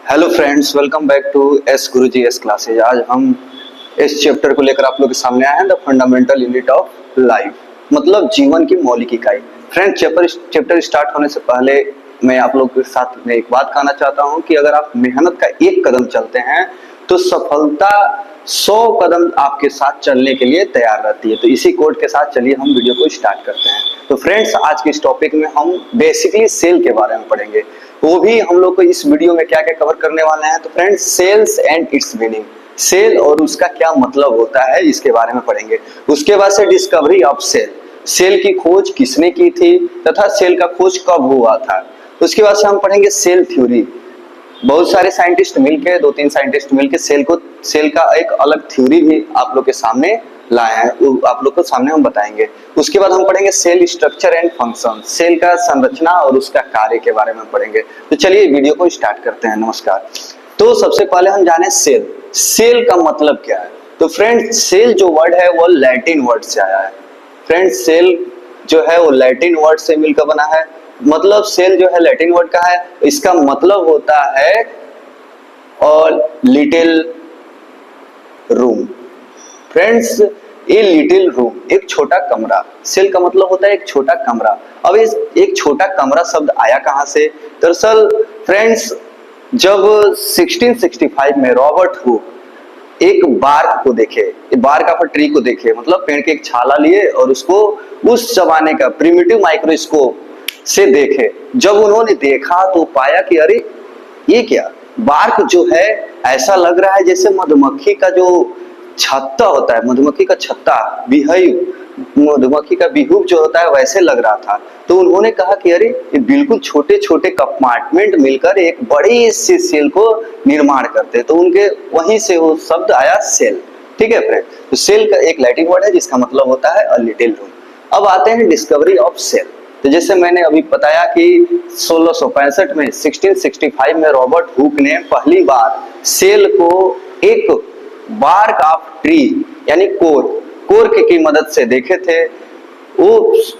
Hello friends, welcome back to S Guruji S classes. आज हम इस चैप्टर को लेकर आप लोग के सामने आए हैं, the fundamental unit of life, मतलब जीवन की मौलिक इकाई। फ्रेंड्स, चैप्टर स्टार्ट होने से पहले मैं आप लोग के साथ में एक बात कहना चाहता हूं कि अगर आप मेहनत का एक कदम चलते हैं तो सफलता 100 कदम आपके साथ चलने के लिए तैयार रहती है। तो इसी कोड के साथ चलिए हम वीडियो को स्टार्ट करते हैं। तो फ्रेंड्स, आज के इस टॉपिक में हम बेसिकली सेल के बारे में पढ़ेंगे। वो भी हम लोग को इस वीडियो में क्या क्या कवर करने वाले हैं। तो friends, sales and its meaning, sale और उसका क्या मतलब होता है, इसके बारे में पढ़ेंगे। उसके बाद से डिस्कवरी ऑफ सेल, सेल की खोज किसने की थी तथा सेल का खोज कब हुआ था। उसके बाद से हम पढ़ेंगे सेल थ्योरी। बहुत सारे साइंटिस्ट मिलके, 2-3 साइंटिस्ट मिलके सेल का एक अलग थ्योरी भी आप लोग के सामने लाए हैं, वो आप लोग को सामने हम बताएंगे। उसके बाद हम पढ़ेंगे cell structure and function, cell का संरचना और उसका कार्य के बारे में पढ़ेंगे। तो चलिए वीडियो को स्टार्ट करते हैं। नमस्कार। तो सबसे पहले हम जाने सेल, सेल का मतलब क्या है। तो फ्रेंड्स, सेल जो वर्ड है वो लैटिन वर्ड से आया है। फ्रेंड्स, सेल जो है वो लैटिन वर्ड से मिलकर बना है। मतलब सेल जो है लैटिन वर्ड का है, इसका मतलब होता है और little room. Friends, a little room, एक छोटा कमरा। सेल का मतलब होता है एक छोटा कमरा। अब इस एक छोटा कमरा शब्द आया कहां से। दरअसल फ्रेंड्स, जब 1665 में रॉबर्ट हुक एक बार्क को देखे, बार्क ऑफ ट्री को देखे, मतलब पेड़ के एक छाला लिए और उसको उस जमाने का प्रिमिटिव माइक्रोस्कोप से देखे। जब उन्होंने देखा तो पाया कि अरे ये क्या, बार्क जो है ऐसा लग रहा है जैसे मधुमक्खी का जो छत्ता होता है, मधुमक्खी का छत्ता, बिहाइव, मधुमक्खी का बिहुब जो होता है वैसे लग रहा था। तो उन्होंने कहा कि अरे ये बिल्कुल छोटे छोटे कंपार्टमेंट मिलकर एक बड़ी सी सेल को निर्माण करते हैं। तो उनके वहीं से वो शब्द आया सेल। ठीक है फ्रेंड, तो सेल का एक लैटिन वर्ड है जिसका मतलब होता है अ लिटिल रूम। अब आते हैं डिस्कवरी ऑफ सेल। तो जैसे मैंने अभी बताया कि 1665 में 1665 में रॉबर्ट हुक ने पहली बार सेल को एक बार्क ऑफ ट्री यानी कोर की मदद से देखे थे। वो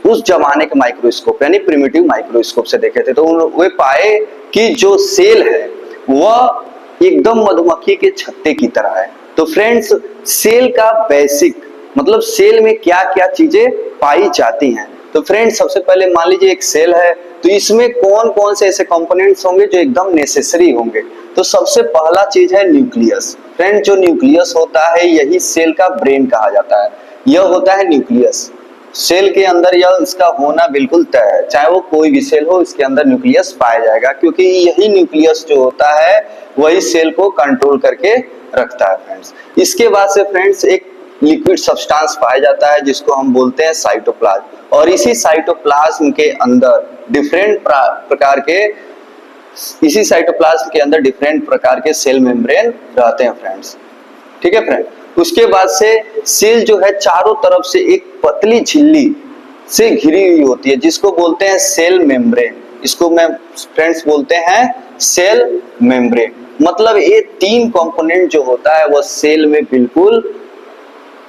उस जमाने के माइक्रोस्कोप यानी प्रिमिटिव माइक्रोस्कोप से देखे थे। तो वे पाए कि जो सेल है वह एकदम मधुमक्खी के छत्ते की तरह है। तो फ्रेंड्स, सेल का बेसिक मतलब सेल में क्या क्या चीजें पाई जाती हैं। तो फ्रेंड्स, सबसे पहले मान लीजिए एक सेल है, तो इसमें कौन कौन से ऐसे कंपोनेंट्स होंगे जो एकदम नेसेसरी होंगे। तो सबसे पहला चीज है न्यूक्लियस। फ्रेंड, जो न्यूक्लियस होता है यही सेल का ब्रेन कहा जाता है। यह होता है न्यूक्लियस। सेल के अंदर यह इसका होना बिल्कुल तय है, चाहे वो कोई भी सेल हो इसके अंदर न्यूक्लियस पाया जाएगा, क्योंकि यही न्यूक्लियस जो होता है वही सेल को कंट्रोल करके रखता है। फ्रेंड्स, इसके बाद से फ्रेंड्स एक लिक्विड सब्सटेंस पाया जाता है जिसको हम बोलते हैं साइटोप्लाज्म। और इसी साइटोप्लाज्म के अंदर डिफरेंट प्रकार के इसी साइटोप्लाज्म के अंदर डिफरेंट प्रकार के सेल मेम्ब्रेन रहते हैं फ्रेंड्स। ठीक है फ्रेंड, उसके बाद से सेल जो है चारों तरफ से एक पतली झिल्ली से घिरी हुई होती है जिसको बोलते हैं सेल मेम्ब्रेन। इसको मैं फ्रेंड्स बोलते हैं सेल मेम्ब्रेन। मतलब ये 3 कंपोनेंट जो होता है वह सेल में बिल्कुल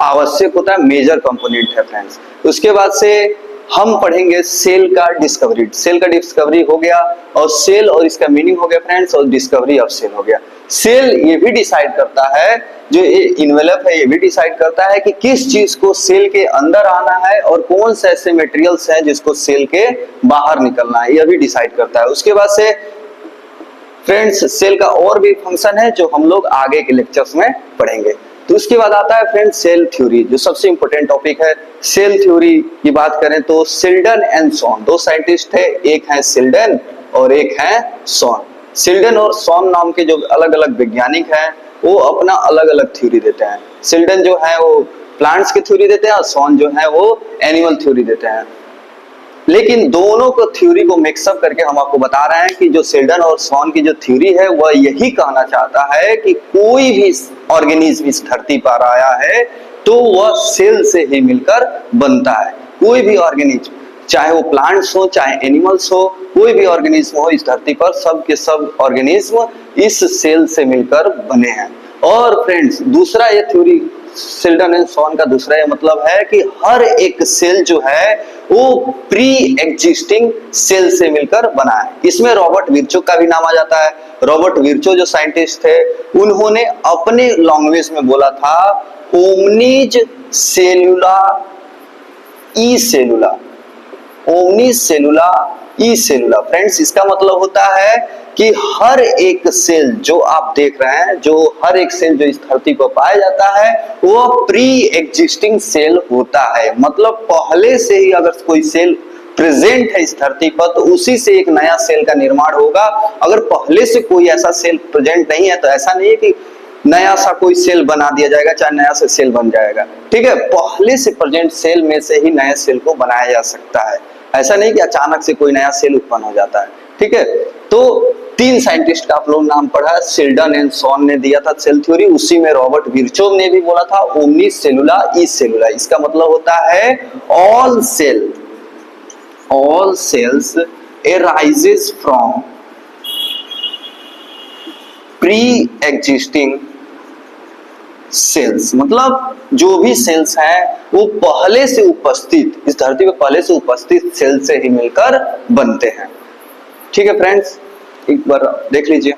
आवश्यक होता है, मेजर कंपोनेंट है फ्रेंड्स। उसके बाद से हम पढ़ेंगे सेल का डिस्कवरी। सेल का डिस्कवरी हो गया और सेल और इसका मीनिंग हो गया फ्रेंड्स, और डिस्कवरी ऑफ सेल हो गया। सेल ये भी डिसाइड करता है, जो ये इन्वेलप है ये भी डिसाइड करता है कि किस चीज को सेल के अंदर आना है और कौन से ऐसे मटेरियल्स हैं जिसको सेल के बाहर निकलना है, यह भी डिसाइड करता है। उसके बाद से फ्रेंड्स सेल का और भी फंक्शन है जो हम लोग आगे के लेक्चर्स में पढ़ेंगे। तो उसके बाद आता है फ्रेंड्स सेल थ्योरी, जो सबसे इंपॉर्टेंट टॉपिक है। सेल थ्योरी की बात करें तो सिल्डन एंड सॉन 2 साइंटिस्ट थे, एक है सिल्डन और एक है सॉन। सिल्डन और सॉन नाम के जो अलग अलग वैज्ञानिक हैं वो अपना अलग अलग थ्योरी देते हैं। सिल्डन जो है वो प्लांट्स की थ्योरी देते हैं और सॉन जो है वो एनिमल थ्योरी देते हैं। लेकिन दोनों को थ्योरी को मिक्सअप करके हम आपको बता रहे हैं कि जो सिल्डन और सॉन की जो थ्योरी है वह यही कहना चाहता है कि कोई भी ऑर्गेनिज्म इस धरती पर आया है तो वह सेल से ही मिलकर बनता है। कोई भी ऑर्गेनिज्म, चाहे वो प्लांट्स हो चाहे एनिमल्स हो, कोई भी ऑर्गेनिज्म हो इस धरती पर, सब के सब ऑर्गेनिज्म इस सेल से मिलकर बने हैं। और फ्रेंड्स दूसरा ये थ्योरी शिल्डन एंड सॉन का दूसरा ये मतलब है कि हर एक सेल जो है वो प्री एग्जिस्टिंग सेल से मिलकर बना है। इसमें रॉबर्ट विर्चो का भी नाम आ जाता है। रॉबर्ट विर्चो जो साइंटिस्ट थे, उन्होंने अपने लैंग्वेज में बोला था ओमनीज सेलुला ई सेलुला, ओमनीज सेलुला ई सेलुला। फ्रेंड्स, इसका मतलब होता है कि हर एक सेल जो आप देख रहे हैं, जो हर एक सेल जो इस धरती पर पाया जाता है वो प्री एग्जिस्टिंग सेल होता है। मतलब पहले से ही अगर कोई सेल प्रेजेंट है इस धरती पर तो उसी से एक नया सेल का निर्माण होगा। अगर पहले से कोई ऐसा सेल प्रेजेंट नहीं है तो ऐसा नहीं है कि नया सा कोई सेल बना दिया जाएगा, चाहे नया सा सेल बन जाएगा। ठीक है, पहले से प्रेजेंट सेल में से ही नए सेल को बनाया जा सकता है। ऐसा नहीं कि अचानक से कोई नया सेल उत्पन्न हो जाता है। ठीक है, तो 3 साइंटिस्ट का आप लोग नाम पढ़ा, शिल्डन एंड सॉन ने दिया था सेल थ्योरी, उसी में रॉबर्ट विर्चो ने भी बोला था ओमनी सेलुला ई सेलुला। इसका मतलब होता है all cells arises from pre existing cells. मतलब जो भी सेल्स हैं वो पहले से उपस्थित, इस धरती पे पहले से उपस्थित सेल से ही मिलकर बनते हैं। ठीक है फ्रेंड्स, एक बार देख लीजिए।